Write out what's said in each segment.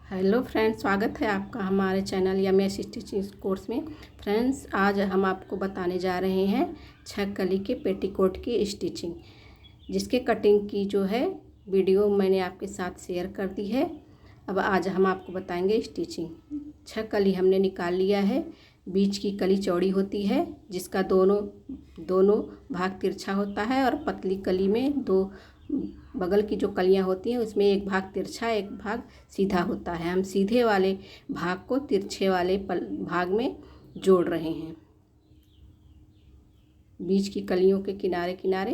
Hello friends, स्वागत है आपका हमारे चैनल यमएस स्टिचिंग कोर्स में। फ्रेंड्स, आज हम आपको बताने जा रहे हैं 6 कली के पेटीकोट की स्टिचिंग, जिसके कटिंग की जो है वीडियो मैंने आपके साथ शेयर कर दी है। अब आज हम आपको बताएंगे स्टिचिंग। 6 कली हमने निकाल लिया है। बीच की कली चौड़ी होती है, जिसका दोनों भाग तिरछा होता है, और पतली कली में दो बगल की जो कलियां होती हैं उसमें एक भाग तिरछा एक भाग सीधा होता है। हम सीधे वाले भाग को तिरछे वाले भाग में जोड़ रहे हैं। बीच की कलियों के किनारे किनारे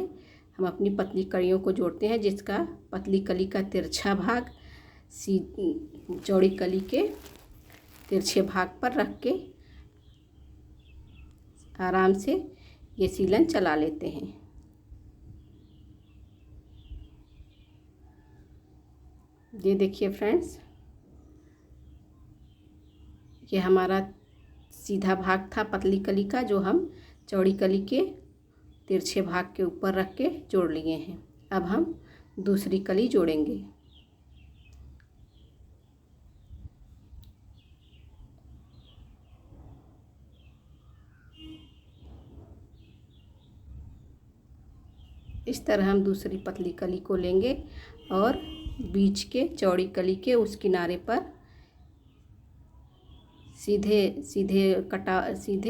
हम अपनी पतली कलियों को जोड़ते हैं, जिसका पतली कली का तिरछा भाग चौड़ी कली के तिरछे भाग पर रख के आराम से ये सीलन चला लेते हैं। ये देखिए फ्रेंड्स, ये हमारा सीधा भाग था पतली कली का, जो हम चौड़ी कली के तिरछे भाग के ऊपर रख के जोड़ लिए हैं। अब हम दूसरी कली जोड़ेंगे। इस तरह हम दूसरी पतली कली को लेंगे और बीच के चौड़ी कली के उस किनारे पर सीधे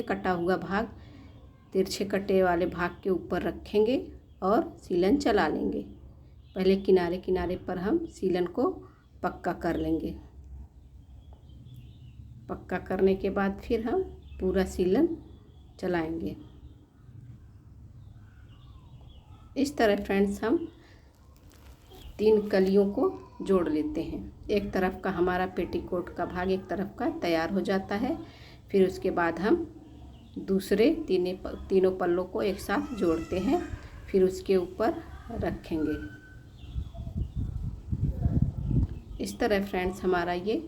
कटा हुआ भाग तिरछे कटे वाले भाग के ऊपर रखेंगे और सीलन चला लेंगे। पहले किनारे किनारे पर हम सीलन को पक्का कर लेंगे। पक्का करने के बाद फिर हम पूरा सीलन चलाएंगे। इस तरह फ्रेंड्स हम 3 कलियों को जोड़ लेते हैं। एक तरफ का हमारा पेटीकोट का भाग एक तरफ का तैयार हो जाता है। फिर उसके बाद हम दूसरे तीनों पल्लों को एक साथ जोड़ते हैं, फिर उसके ऊपर रखेंगे। इस तरह फ्रेंड्स हमारा ये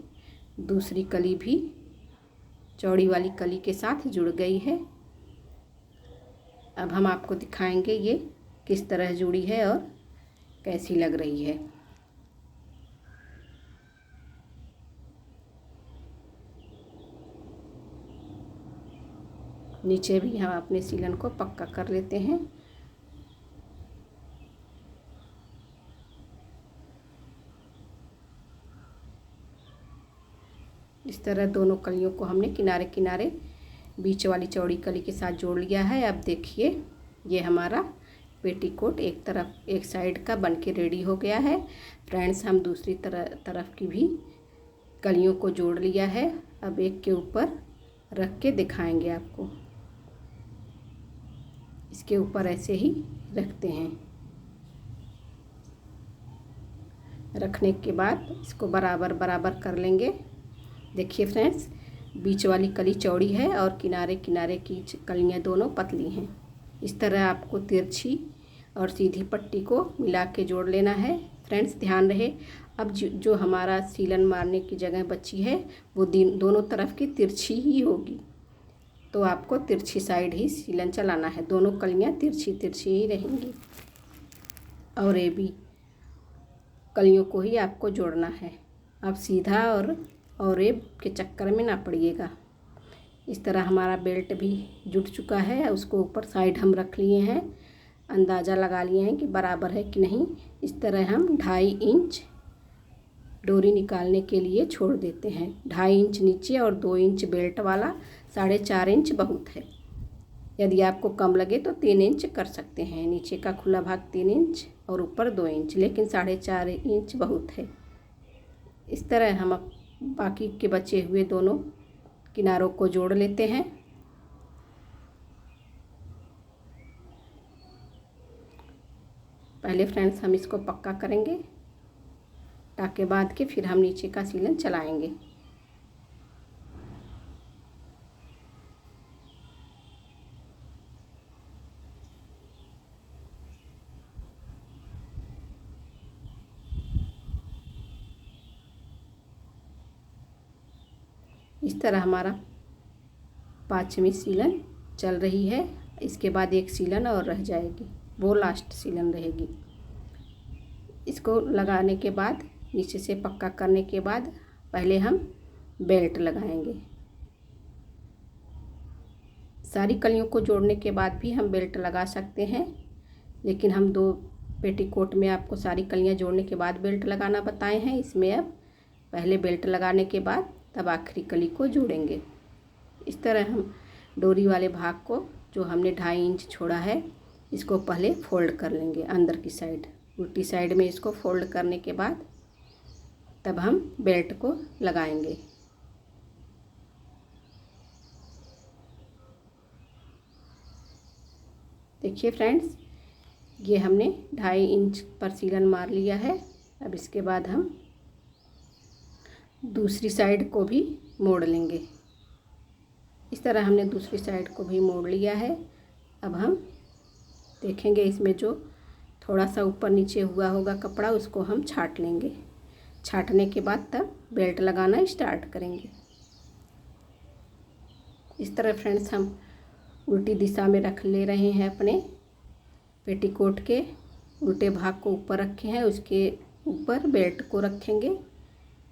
दूसरी कली भी चौड़ी वाली कली के साथ जुड़ गई है। अब हम आपको दिखाएंगे ये किस तरह जुड़ी है और कैसी लग रही है। नीचे भी हम अपने सीलन को पक्का कर लेते हैं। इस तरह दोनों कलियों को हमने किनारे किनारे बीच वाली चौड़ी कली के साथ जोड़ लिया है। अब देखिए, ये हमारा पेटीकोट एक साइड का बनके रेडी हो गया है। फ्रेंड्स, हम दूसरी तरफ की भी कलियों को जोड़ लिया है। अब एक के ऊपर रख के दिखाएंगे आपको। इसके ऊपर ऐसे ही रखते हैं। रखने के बाद इसको बराबर बराबर कर लेंगे। देखिए फ्रेंड्स, बीच वाली कली चौड़ी है और किनारे किनारे की कलियां दोनों पतली हैं। इस तरह आपको तिरछी और सीधी पट्टी को मिला के जोड़ लेना है। फ्रेंड्स, ध्यान रहे, अब जो हमारा सीलन मारने की जगह बची है वो दोनों तरफ की तिरछी ही होगी, तो आपको तिरछी साइड ही सीलन चलाना है। दोनों कलियां तिरछी तिरछी ही रहेंगी और ये भी कलियों को ही आपको जोड़ना है। अब सीधा और ये के चक्कर में ना पड़िएगा। इस तरह हमारा बेल्ट भी जुट चुका है। उसको ऊपर साइड हम रख लिए हैं, अंदाज़ा लगा लिए हैं कि बराबर है कि नहीं। इस तरह हम 2.5 इंच डोरी निकालने के लिए छोड़ देते हैं। 2.5 इंच नीचे और 2 इंच बेल्ट वाला, 4.5 इंच बहुत है। यदि आपको कम लगे तो 3 इंच कर सकते हैं। नीचे का खुला भाग 3 इंच और ऊपर 2 इंच, लेकिन 4.5 इंच बहुत है। इस तरह हम बाकी के बचे हुए दोनों किनारों को जोड़ लेते हैं। पहले फ्रेंड्स हम इसको पक्का करेंगे, टाके बांध के फिर हम नीचे का सीलन चलाएंगे। इस तरह हमारा 5वीं सीलन चल रही है। इसके बाद एक सीलन और रह जाएगी, वो लास्ट सीलन रहेगी। इसको लगाने के बाद नीचे से पक्का करने के बाद पहले हम बेल्ट लगाएंगे। सारी कलियों को जोड़ने के बाद भी हम बेल्ट लगा सकते हैं, लेकिन हम 2 पेटीकोट में आपको सारी कलियां जोड़ने के बाद बेल्ट लगाना बताए हैं। इसमें अब पहले बेल्ट लगाने के बाद तब आखिरी कली को जोड़ेंगे। इस तरह हम डोरी वाले भाग को जो हमने 2.5 इंच छोड़ा है, इसको पहले फोल्ड कर लेंगे अंदर की साइड। उल्टी साइड में इसको फोल्ड करने के बाद तब हम बेल्ट को लगाएंगे। देखिए फ्रेंड्स, ये हमने 2.5 इंच पर सीलन मार लिया है। अब इसके बाद हम दूसरी साइड को भी मोड़ लेंगे। इस तरह हमने दूसरी साइड को भी मोड़ लिया है। अब हम देखेंगे इसमें जो थोड़ा सा ऊपर नीचे हुआ होगा कपड़ा, उसको हम छाट लेंगे। छाटने के बाद तब बेल्ट लगाना स्टार्ट करेंगे। इस तरह फ्रेंड्स हम उल्टी दिशा में रख ले रहे हैं। अपने पेटीकोट के उल्टे भाग को ऊपर रखे हैं, उसके ऊपर बेल्ट को रखेंगे।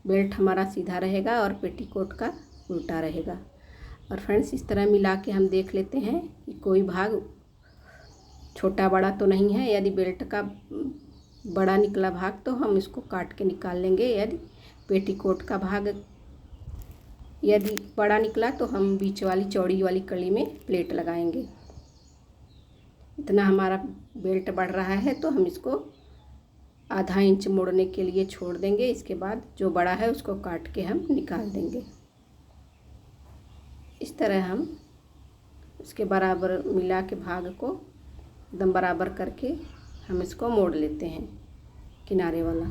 बेल्ट हमारा सीधा रहेगा और पेटीकोट का उल्टा रहेगा। और फ्रेंड्स इस तरह मिला के हम देख लेते हैं कि कोई भाग छोटा बड़ा तो नहीं है। यदि बेल्ट का बड़ा निकला भाग तो हम इसको काट के निकाल लेंगे। यदि पेटीकोट का भाग यदि बड़ा निकला तो हम बीच वाली चौड़ी वाली कली में प्लेट लगाएंगे। इतना हमारा बेल्ट बढ़ रहा है तो हम इसको आधा इंच मोड़ने के लिए छोड़ देंगे। इसके बाद जो बड़ा है उसको काट के हम निकाल देंगे। इस तरह हम उसके बराबर मिला के भाग को एकदम बराबर करके हम इसको मोड़ लेते हैं किनारे वाला।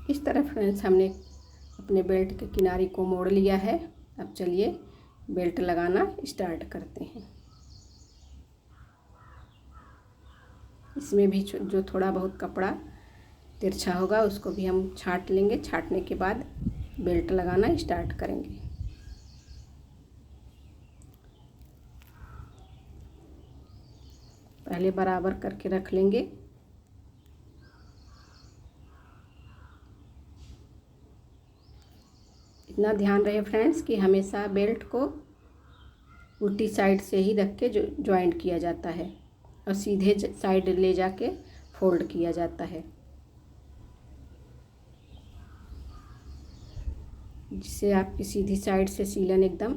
इस तरह फ्रेंड्स हमने अपने बेल्ट के किनारे को मोड़ लिया है। अब चलिए बेल्ट लगाना स्टार्ट करते हैं। इसमें भी जो थोड़ा बहुत कपड़ा तिरछा होगा उसको भी हम छाट लेंगे। छाटने के बाद बेल्ट लगाना स्टार्ट करेंगे। पहले बराबर करके रख लेंगे। इतना ध्यान रहे फ्रेंड्स कि हमेशा बेल्ट को उल्टी साइड से ही रख के ज्वाइंट किया जाता है और सीधे साइड ले जाके फोल्ड किया जाता है, जिससे आपकी सीधी साइड से सीलन एकदम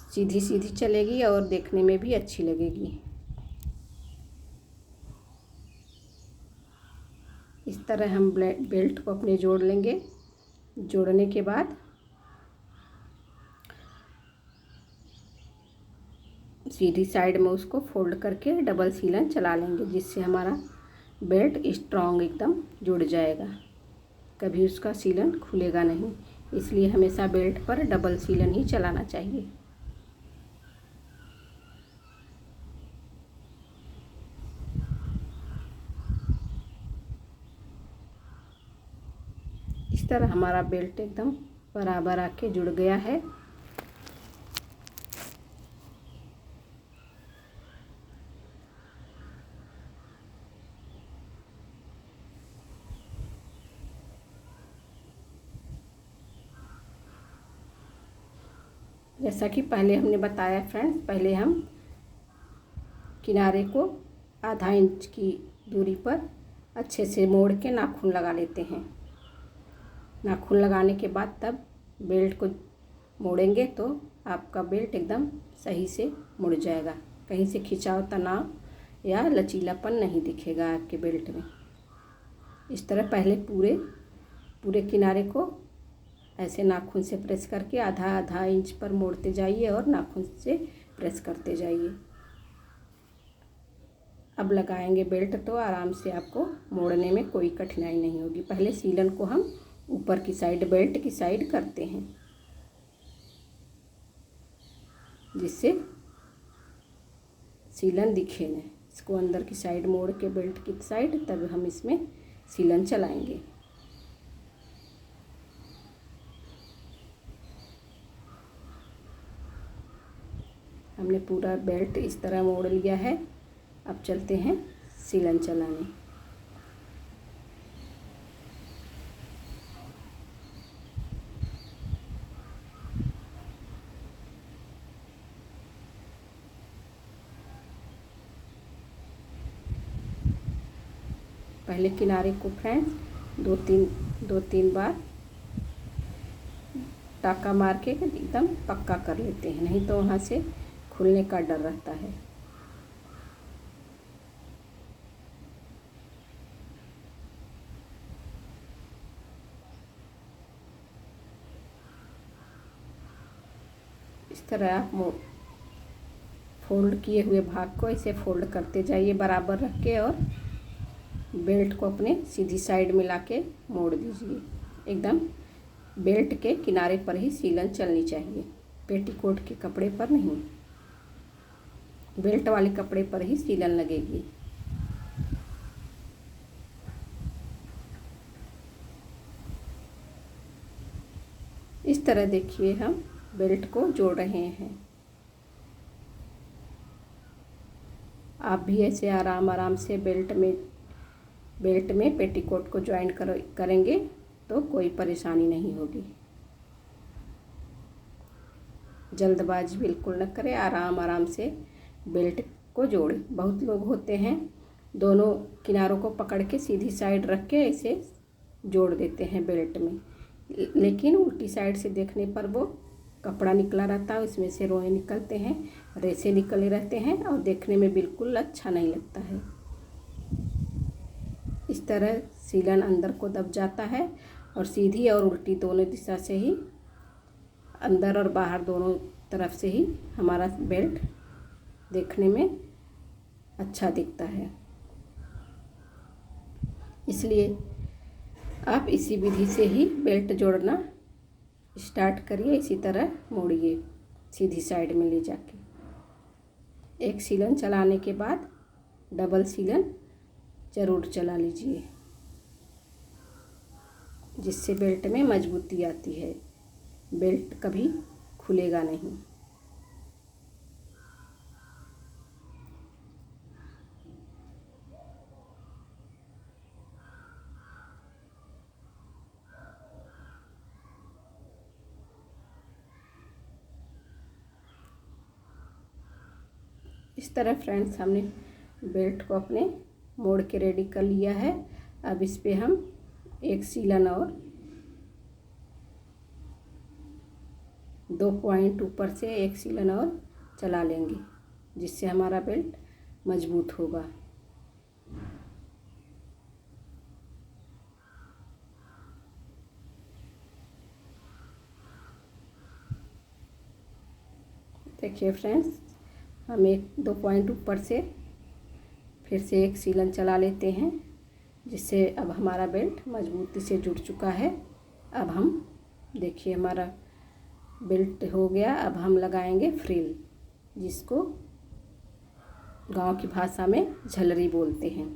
सीधी सीधी चलेगी और देखने में भी अच्छी लगेगी। इस तरह हम बेल्ट को अपने जोड़ लेंगे। जोड़ने के बाद सीधी साइड में उसको फोल्ड करके डबल सीलन चला लेंगे, जिससे हमारा बेल्ट स्ट्रॉन्ग एकदम जुड़ जाएगा। कभी उसका सीलन खुलेगा नहीं। इसलिए हमेशा बेल्ट पर डबल सीलन ही चलाना चाहिए। इस तरह हमारा बेल्ट एकदम बराबर आके जुड़ गया है। जैसा कि पहले हमने बताया फ्रेंड्स, पहले हम किनारे को आधा इंच की दूरी पर अच्छे से मोड़ के नाखून लगा लेते हैं। नाखून लगाने के बाद तब बेल्ट को मोड़ेंगे तो आपका बेल्ट एकदम सही से मुड़ जाएगा। कहीं से खिंचाव, तनाव या लचीलापन नहीं दिखेगा आपके बेल्ट में। इस तरह पहले पूरे किनारे को ऐसे नाखून से प्रेस करके आधा आधा इंच पर मोड़ते जाइए और नाखून से प्रेस करते जाइए। अब लगाएंगे बेल्ट तो आराम से आपको मोड़ने में कोई कठिनाई नहीं होगी। पहले सीलन को हम ऊपर की साइड, बेल्ट की साइड करते हैं, जिससे सीलन दिखे न। इसको अंदर की साइड मोड़ के बेल्ट की साइड, तब हम इसमें सीलन चलाएंगे। हमने पूरा बेल्ट इस तरह मोड़ लिया है। अब चलते हैं सीलन चलाने। पहले किनारे को फ्रेंड्स दो तीन बार टाका मार के एकदम पक्का कर लेते हैं, नहीं तो वहाँ से खुलने का डर रहता है। इस तरह आप फोल्ड किए हुए भाग को ऐसे फोल्ड करते जाइए बराबर रख के, और बेल्ट को अपने सीधी साइड में लाके मोड़ दीजिए। एकदम बेल्ट के किनारे पर ही सीलन चलनी चाहिए, पेटीकोट के कपड़े पर नहीं। बेल्ट वाले कपड़े पर ही सीलन लगेगी। इस तरह देखिए हम बेल्ट को जोड़ रहे हैं। आप भी ऐसे आराम आराम से बेल्ट में पेटीकोट को ज्वाइन करेंगे तो कोई परेशानी नहीं होगी। जल्दबाजी बिल्कुल न करें, आराम आराम से बेल्ट को जोड़ें। बहुत लोग होते हैं दोनों किनारों को पकड़ के सीधी साइड रख के ऐसे जोड़ देते हैं बेल्ट में, लेकिन उल्टी साइड से देखने पर वो कपड़ा निकला रहता है, उसमें से रोए निकलते हैं, रेसे निकले रहते हैं और देखने में बिल्कुल अच्छा नहीं लगता है। इस तरह सीलन अंदर को दब जाता है और सीधी और उल्टी दोनों दिशा से ही, अंदर और बाहर दोनों तरफ से ही हमारा बेल्ट देखने में अच्छा दिखता है। इसलिए आप इसी विधि से ही बेल्ट जोड़ना स्टार्ट करिए। इसी तरह मोड़िए सीधी साइड में ले जाके। एक सीलन चलाने के बाद डबल सीलन ज़रूर चला लीजिए, जिससे बेल्ट में मजबूती आती है, बेल्ट कभी खुलेगा नहीं। इस तरह फ्रेंड्स हमने बेल्ट को अपने मोड़ के रेडी कर लिया है। अब इस पे हम एक सीलन और 2 पॉइंट ऊपर से एक सीलन और चला लेंगे, जिससे हमारा बेल्ट मजबूत होगा। देखिए फ्रेंड्स, हम 2 पॉइंट ऊपर से फिर से एक सीलन चला लेते हैं, जिससे अब हमारा बेल्ट मजबूती से जुड़ चुका है। अब हम देखिए हमारा बेल्ट हो गया। अब हम लगाएंगे फ्रिल, जिसको गांव की भाषा में झलरी बोलते हैं।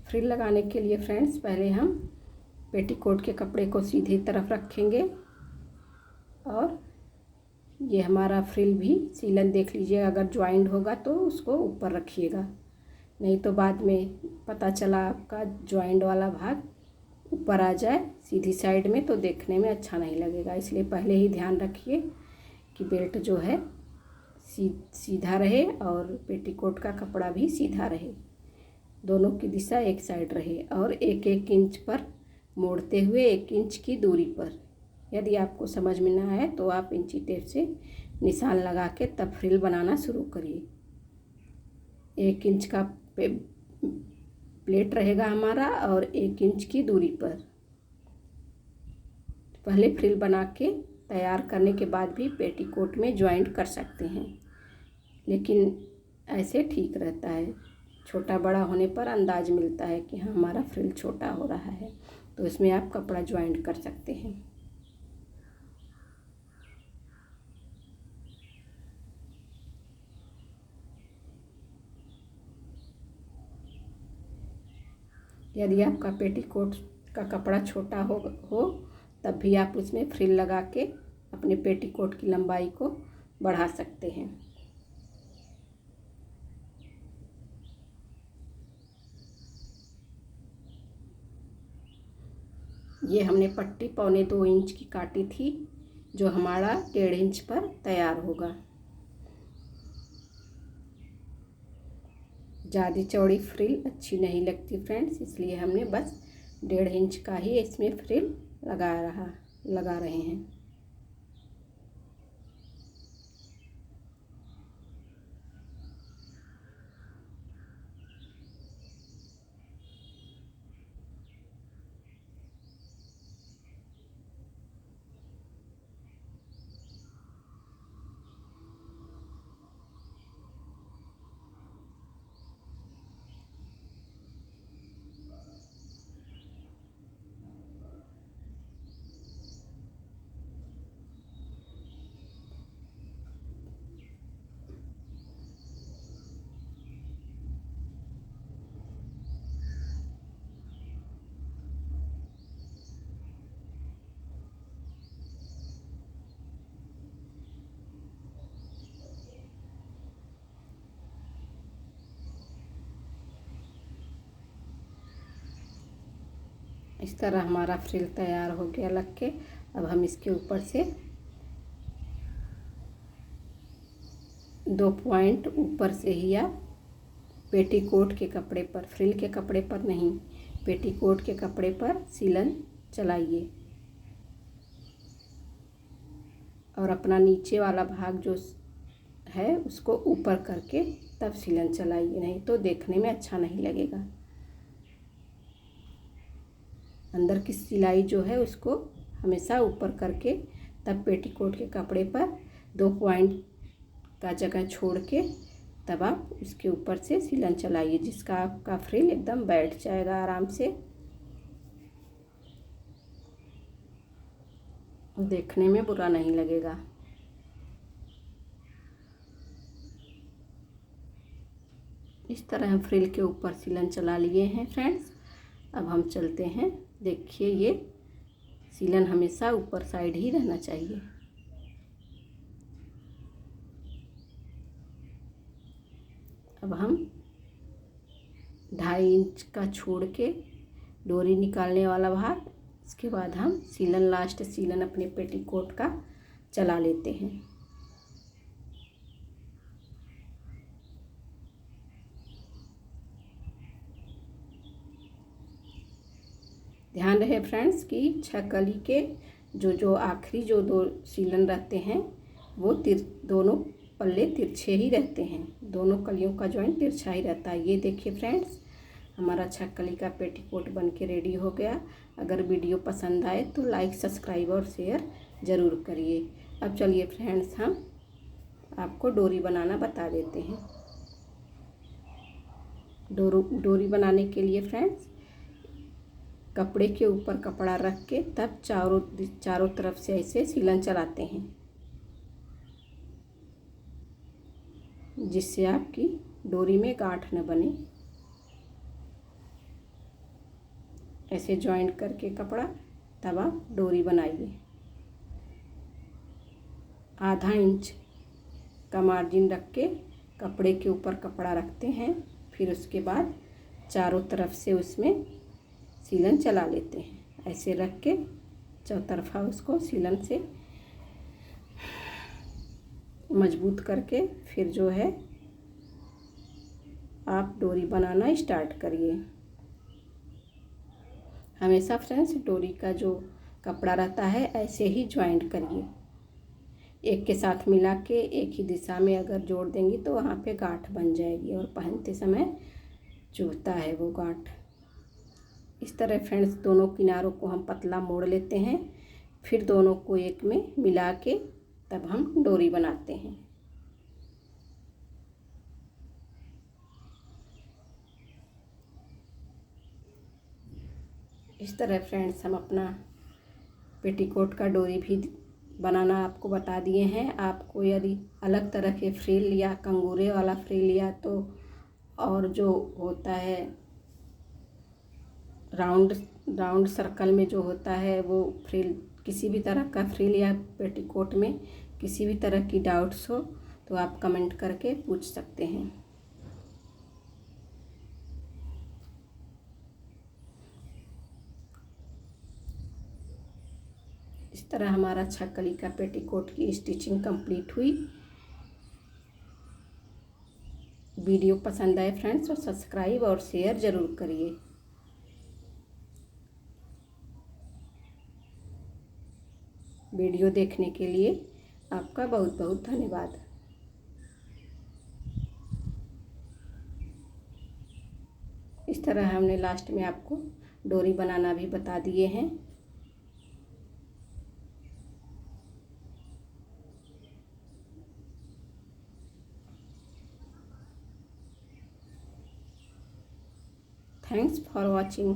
फ्रिल लगाने के लिए फ्रेंड्स पहले हम पेटीकोट के कपड़े को सीधी तरफ रखेंगे, और ये हमारा फ्रिल भी सीलन देख लीजिएगा, अगर ज्वाइंट होगा तो उसको ऊपर रखिएगा, नहीं तो बाद में पता चला आपका ज्वाइंट वाला भाग ऊपर आ जाए सीधी साइड में, तो देखने में अच्छा नहीं लगेगा। इसलिए पहले ही ध्यान रखिए कि बेल्ट जो है सीधा रहे और पेटीकोट का कपड़ा भी सीधा रहे, दोनों की दिशा एक साइड रहे, और 1-1 इंच पर मोड़ते हुए 1 इंच की दूरी पर। यदि आपको समझ में ना आए तो आप इंची टेप से निशान लगा के तब फ्रिल बनाना शुरू करिए। 1 इंच का प्लेट रहेगा हमारा और 1 इंच की दूरी पर। पहले फ्रिल बना के तैयार करने के बाद भी पेटीकोट में ज्वाइंट कर सकते हैं, लेकिन ऐसे ठीक रहता है। छोटा बड़ा होने पर अंदाज मिलता है कि हाँ हमारा फ्रिल छोटा हो रहा है, तो इसमें आप कपड़ा ज्वाइंट कर सकते हैं। यदि आपका पेटीकोट का कपड़ा छोटा हो तब भी आप उसमें फ्रिल लगा के अपने पेटीकोट की लंबाई को बढ़ा सकते हैं। ये हमने पट्टी 1.25 इंच की काटी थी, जो हमारा 1.5 इंच पर तैयार होगा। ज़्यादा चौड़ी फ्रिल अच्छी नहीं लगती फ्रेंड्स, इसलिए हमने बस 1.5 इंच का ही इसमें फ्रिल लगा रहे हैं। इस तरह हमारा फ्रिल तैयार हो गया लग के। अब हम इसके ऊपर से 2 पॉइंट ऊपर से ही आप पेटीकोट के कपड़े पर, फ्रिल के कपड़े पर नहीं, पेटीकोट के कपड़े पर सीलन चलाइए और अपना नीचे वाला भाग जो है उसको ऊपर करके तब सीलन चलाइए, नहीं तो देखने में अच्छा नहीं लगेगा। अंदर की सिलाई जो है उसको हमेशा ऊपर करके तब पेटीकोट के कपड़े पर 2 पॉइंट का जगह छोड़ के तब आप उसके ऊपर से सीलन चलाइए, जिसका आपका फ्रिल एकदम बैठ जाएगा आराम से, देखने में बुरा नहीं लगेगा। इस तरह हम फ्रिल के ऊपर सीलन चला लिए हैं फ्रेंड्स। अब हम चलते हैं, देखिए ये सीलन हमेशा ऊपर साइड ही रहना चाहिए। अब हम 2.5 इंच का छोड़ के डोरी निकालने वाला भाग, इसके बाद हम सीलन, लास्ट सीलन अपने पेटीकोट का चला लेते हैं। ध्यान रहे फ्रेंड्स कि 6 कली के जो आखिरी जो 2 सीलन रहते हैं वो दोनों पल्ले तिरछे ही रहते हैं, दोनों कलियों का जॉइंट तिरछा ही रहता है। ये देखिए फ्रेंड्स, हमारा 6 कली का पेटीकोट बन के रेडी हो गया। अगर वीडियो पसंद आए तो लाइक, सब्सक्राइब और शेयर ज़रूर करिए। अब चलिए फ्रेंड्स, हम आपको डोरी बनाना बता देते हैं। डोरी बनाने के लिए फ्रेंड्स, कपड़े के ऊपर कपड़ा रख के तब चारों तरफ से ऐसे सीलन चलाते हैं, जिससे आपकी डोरी में गांठ न बने। ऐसे जॉइंट करके कपड़ा तब आप डोरी बनाइए। 0.5 इंच का मार्जिन रख के कपड़े के ऊपर कपड़ा रखते हैं, फिर उसके बाद चारों तरफ से उसमें सीलन चला लेते हैं। ऐसे रख के चौतरफा उसको सीलन से मजबूत करके फिर जो है आप डोरी बनाना स्टार्ट करिए। हमेशा फ्रेंड्स डोरी का जो कपड़ा रहता है ऐसे ही ज्वाइंट करिए, एक के साथ मिला के एक ही दिशा में अगर जोड़ देंगी तो वहाँ पे गांठ बन जाएगी और पहनते समय चुभता है वो गांठ। इस तरह फ्रेंड्स दोनों किनारों को हम पतला मोड़ लेते हैं, फिर दोनों को एक में मिला के तब हम डोरी बनाते हैं। इस तरह फ्रेंड्स हम अपना पेटीकोट का डोरी भी बनाना आपको बता दिए हैं। आपको यदि अलग तरह के फ्रिल या कंगूरे वाला फ्रिल या तो और जो होता है राउंड राउंड सर्कल में जो होता है वो फ्रिल, किसी भी तरह का फ्रिल या पेटीकोट में किसी भी तरह की डाउट्स हो तो आप कमेंट करके पूछ सकते हैं। इस तरह हमारा छकली का पेटीकोट की स्टिचिंग कंप्लीट हुई। वीडियो पसंद आए फ्रेंड्स तो सब्सक्राइब और शेयर ज़रूर करिए। वीडियो देखने के लिए आपका बहुत बहुत धन्यवाद। इस तरह हमने लास्ट में आपको डोरी बनाना भी बता दिए हैं। Thanks for watching.